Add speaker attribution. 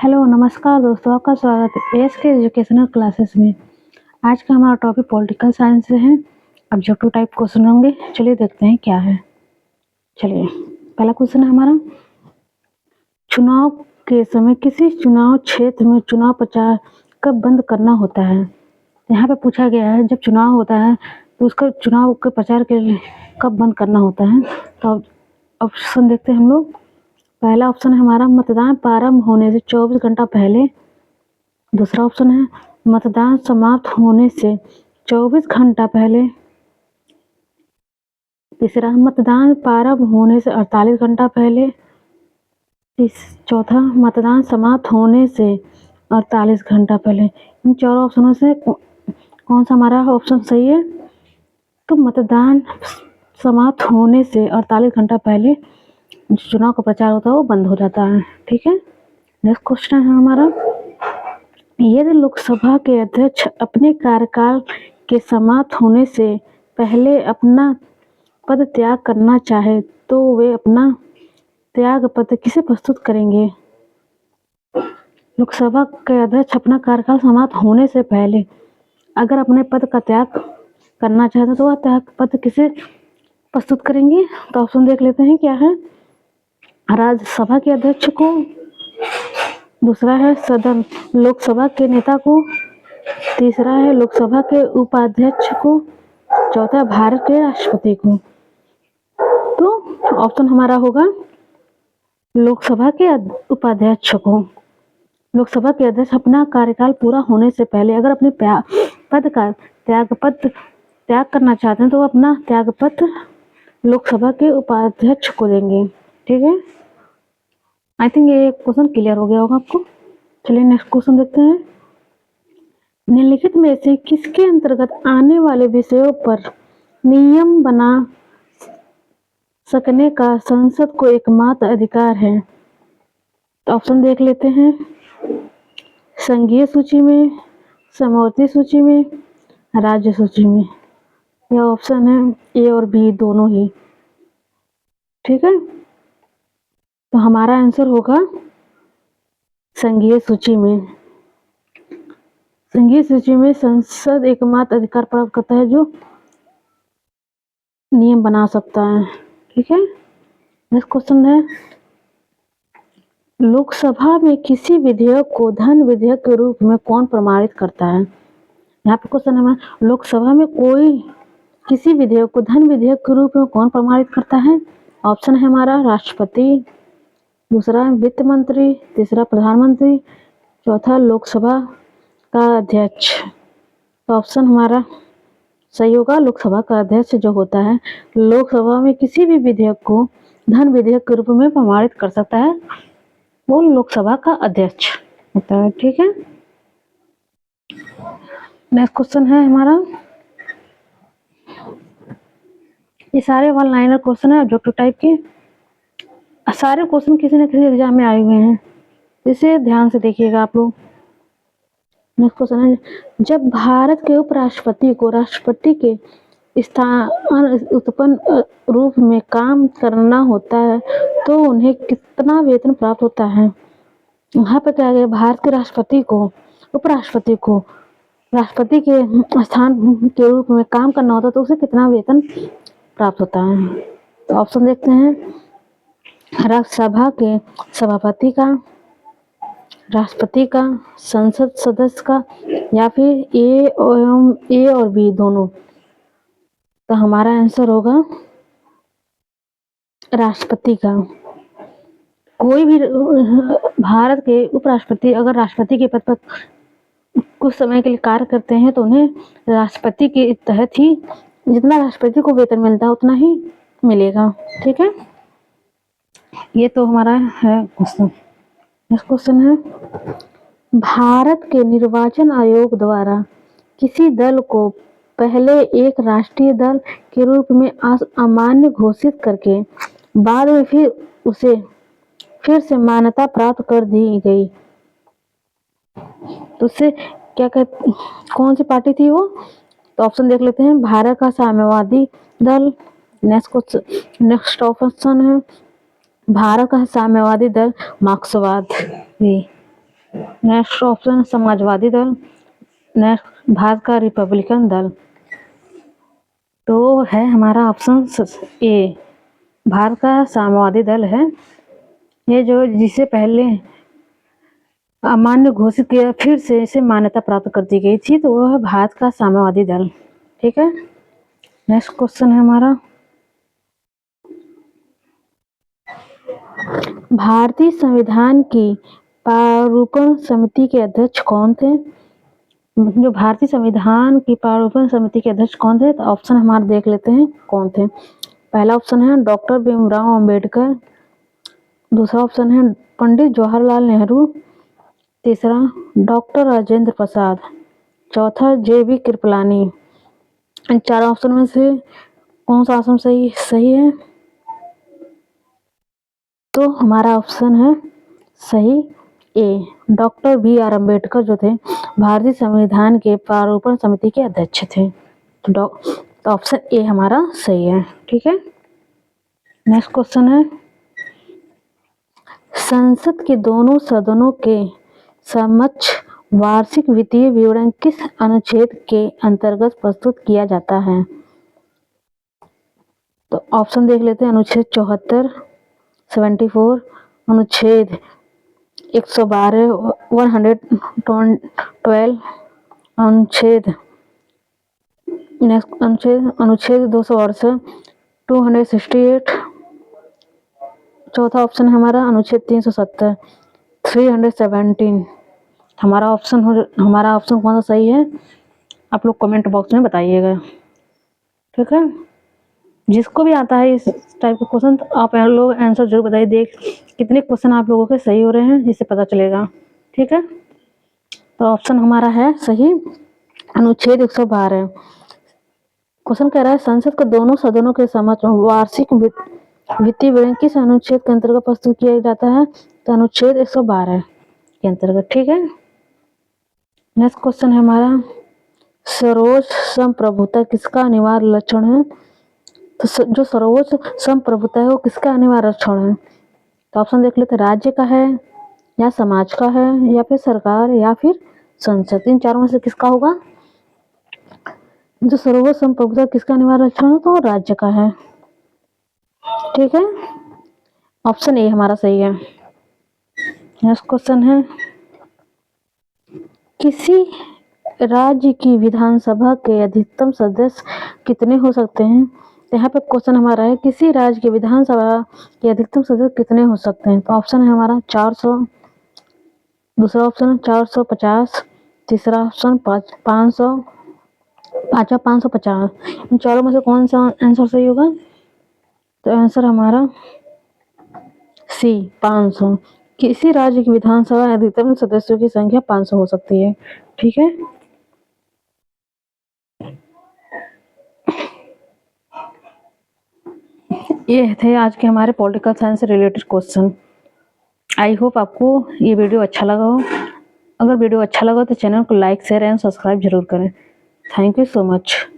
Speaker 1: Hello नमस्कार दोस्तों, आपका स्वागत है एएस के एजुकेशनल क्लासेस में। आज का हमारा टॉपिक पॉलिटिकल साइंस से है। ऑब्जेक्टिव टाइप क्वेश्चन होंगे। चलिए देखते हैं क्या है। चलिए पहला क्वेश्चन है हमारा, चुनाव के समय किसी चुनाव क्षेत्र में चुनाव प्रचार कब बंद करना होता है। यहाँ पे पूछा गया है जब चुनाव होता है तो उसका चुनाव के प्रचार के लिए कब बंद करना होता है। तो ऑप्शन देखते हैं हम लोग। पहला ऑप्शन है हमारा, मतदान प्रारंभ होने से 24 घंटा पहले। दूसरा ऑप्शन है मतदान समाप्त होने से 24 घंटा पहले। तीसरा, मतदान प्रारंभ होने से 48 घंटा पहले। चौथा, मतदान समाप्त होने से 48 घंटा पहले। इन चारों ऑप्शनों से कौन सा हमारा ऑप्शन सही है? तो मतदान समाप्त होने से 48 घंटा पहले जो चुनाव का प्रचार होता है वो बंद हो जाता है। ठीक है। नेक्स्ट क्वेश्चन है हमारा, यदि लोकसभा के अध्यक्ष अपने कार्यकाल के समाप्त होने से पहले अपना पद त्याग करना चाहे तो वे अपना त्याग पत्र किसे प्रस्तुत करेंगे। लोकसभा के अध्यक्ष अपना कार्यकाल समाप्त होने से पहले अगर अपने पद का त्याग करना चाहते तो वह त्याग पत्र किसे प्रस्तुत करेंगे। तो ऑप्शन देख लेते हैं क्या है। राज्यसभा के अध्यक्ष को, दूसरा है सदन लोकसभा के नेता को, तीसरा है लोकसभा के उपाध्यक्ष को, चौथा भारत के राष्ट्रपति को। तो ऑप्शन हमारा होगा लोकसभा के उपाध्यक्ष को। लोकसभा के अध्यक्ष अपना कार्यकाल पूरा होने से पहले अगर अपने पद का त्याग करना चाहते हैं तो वो अपना त्याग पत्र लोकसभा के उपाध्यक्ष को देंगे। ठीक है। आई थिंक ये क्वेश्चन क्लियर हो गया होगा आपको। चलिए नेक्स्ट क्वेश्चन देखते हैं। निम्नलिखित में से किसके अंतर्गत आने वाले विषयों पर नियम बना सकने का संसद को एकमात्र अधिकार है। तो ऑप्शन देख लेते हैं। संघीय सूची में, समवर्ती सूची में, राज्य सूची में। यह ऑप्शन है ए और बी दोनों ही। ठीक है। तो हमारा आंसर होगा संघीय सूची में। संघीय सूची में संसद एकमात्र अधिकार प्राप्त करता है जो नियम बना सकता है। ठीक है। नेक्स्ट क्वेश्चन है, लोकसभा में किसी विधेयक को धन विधेयक के रूप में कौन प्रमाणित करता है। यहाँ पे क्वेश्चन है, लोकसभा में कोई किसी विधेयक को धन विधेयक के रूप में कौन प्रमाणित करता है। ऑप्शन है हमारा राष्ट्रपति, दूसरा वित्त मंत्री, तीसरा प्रधानमंत्री, चौथा लोकसभा का अध्यक्ष। तो ऑप्शन हमारा सही होगा, लोकसभा का अध्यक्ष जो होता है लोकसभा में किसी भी विधेयक को धन विधेयक के रूप में प्रमाणित कर सकता है, वो लोकसभा का अध्यक्ष होता है। ठीक है। नेक्स्ट क्वेश्चन है हमारा, ये सारे वन लाइनर क्वेश्चन है ऑब्जेक्टिव टाइप के। सारे क्वेश्चन किसी न किसी एग्जाम में आए हुए हैं, इसे ध्यान से देखिएगा आप लोग। नेक्स्ट क्वेश्चन है, जब भारत के उपराष्ट्रपति को राष्ट्रपति के स्थान उत्पन्न रूप में काम करना होता है तो उन्हें कितना वेतन प्राप्त होता है। यहाँ पे क्या गया, भारत के राष्ट्रपति को उपराष्ट्रपति को राष्ट्रपति के स्थान के रूप में काम करना होता है तो उसे कितना वेतन प्राप्त होता है। तो ऑप्शन देखते हैं, राज्यसभा के सभापति का, राष्ट्रपति का, संसद सदस्य का, या फिर ए और बी दोनों। तो हमारा आंसर होगा राष्ट्रपति का। कोई भी भारत के उपराष्ट्रपति अगर राष्ट्रपति के पद पर कुछ समय के लिए कार्य करते हैं तो उन्हें राष्ट्रपति के तहत ही जितना राष्ट्रपति को वेतन मिलता है उतना ही मिलेगा। ठीक है। ये तो हमारा है क्वेश्चन। नेक्स्ट क्वेश्चन है, भारत के निर्वाचन आयोग द्वारा किसी दल को पहले एक राष्ट्रीय दल के रूप में अमान्य घोषित करके बाद में फिर से मान्यता प्राप्त कर दी गई तो उससे क्या कहते, कौन सी पार्टी थी वो। तो ऑप्शन देख लेते हैं, भारत का साम्यवादी दल। नेक्स्ट ऑप्शन है भारत का साम्यवादी दल मार्क्सवादी। नेक्स्ट ऑप्शन समाजवादी दल, नेक्स्ट भारत का रिपब्लिकन दल। तो है हमारा ऑप्शन ए, भारत का साम्यवादी दल है। ये जो जिसे पहले अमान्य घोषित किया, फिर से इसे मान्यता प्राप्त कर दी गई थी, तो वो है भारत का साम्यवादी दल। ठीक है, नेक्स्ट क्वेश्चन है हमारा, भारतीय संविधान की प्रारूपण समिति के अध्यक्ष कौन थे? जो भारतीय संविधान की प्रारूपण समिति के अध्यक्ष कौन थे? तो ऑप्शन हमारे देख लेते हैं कौन थे। पहला ऑप्शन है डॉक्टर भीमराव अंबेडकर, दूसरा ऑप्शन है पंडित जवाहरलाल नेहरू, तीसरा डॉक्टर राजेंद्र प्रसाद, चौथा जे.बी. कृपलानी। इन चार ऑप्शन में से कौन सा ऑप्शन सही है? तो हमारा ऑप्शन है सही ए, डॉक्टर बी.आर. अम्बेडकर जो थे भारतीय संविधान के प्रारूपण समिति के अध्यक्ष थे। तो ऑप्शन ए हमारा सही है। ठीक है, नेक्स्ट क्वेश्चन है, संसद के दोनों सदनों के समक्ष वार्षिक वित्तीय विवरण किस अनुच्छेद के अंतर्गत प्रस्तुत किया जाता है? तो ऑप्शन देख लेते हैं, अनुच्छेद 74, 74, अनुच्छेद 112, 112, अनुच्छेद 268, 268, चौथा ऑप्शन है हमारा अनुच्छेद 370, 317। हमारा ऑप्शन कौन सा सही है? आप लोग कमेंट बॉक्स में बताइएगा। ठीक है, जिसको भी आता है इस टाइप का क्वेश्चन, तो आप लोग आंसर जरूर बताइए। देख कितने क्वेश्चन आप लोगों के सही हो रहे हैं, इससे पता चलेगा। ठीक है, तो ऑप्शन हमारा है सही, अनुच्छेद 112। क्वेश्चन कह रहा है संसद के दोनों सदनों के समक्ष वार्षिक वित्तीय विवरण किस अनुच्छेद के अंतर्गत प्रस्तुत किया जाता है? तो अनुच्छेद 112 के अंतर्गत। ठीक है, नेक्स्ट क्वेश्चन है हमारा, सर्वोच्च संप्रभुता किसका अनिवार्य लक्षण है? तो जो सर्वोच्च संप्रभुता है वो किसका अनिवार्य लक्षण है? तो ऑप्शन देख लेते, राज्य का है, या समाज का है, या फिर सरकार, या फिर संसद। इन चारों में से किसका होगा? जो सर्वोच्च संप्रभुता किसका अनिवार्य लक्षण है? तो राज्य का है। ठीक है, ऑप्शन ए हमारा सही है। नेक्स्ट क्वेश्चन है, किसी राज्य की विधानसभा के अधिकतम सदस्य कितने हो सकते हैं? यहाँ पे क्वेश्चन हमारा है, किसी राज्य की विधानसभा के अधिकतम सदस्य कितने हो सकते हैं? तो ऑप्शन है हमारा 400, दूसरा ऑप्शन 450, तीसरा ऑप्शन 500, पांचवा 550। इन चारों में से कौन सा आंसर सही होगा? तो आंसर हमारा सी, 500। किसी राज्य की विधानसभा अधिकतम सदस्यों की संख्या 500 हो सकती है। ठीक है, ये थे आज के हमारे पॉलिटिकल साइंस से रिलेटेड क्वेश्चन। आई होप आपको ये वीडियो अच्छा लगा हो। अगर वीडियो अच्छा लगा तो चैनल को लाइक, शेयर एंड सब्सक्राइब जरूर करें। Thank you so much.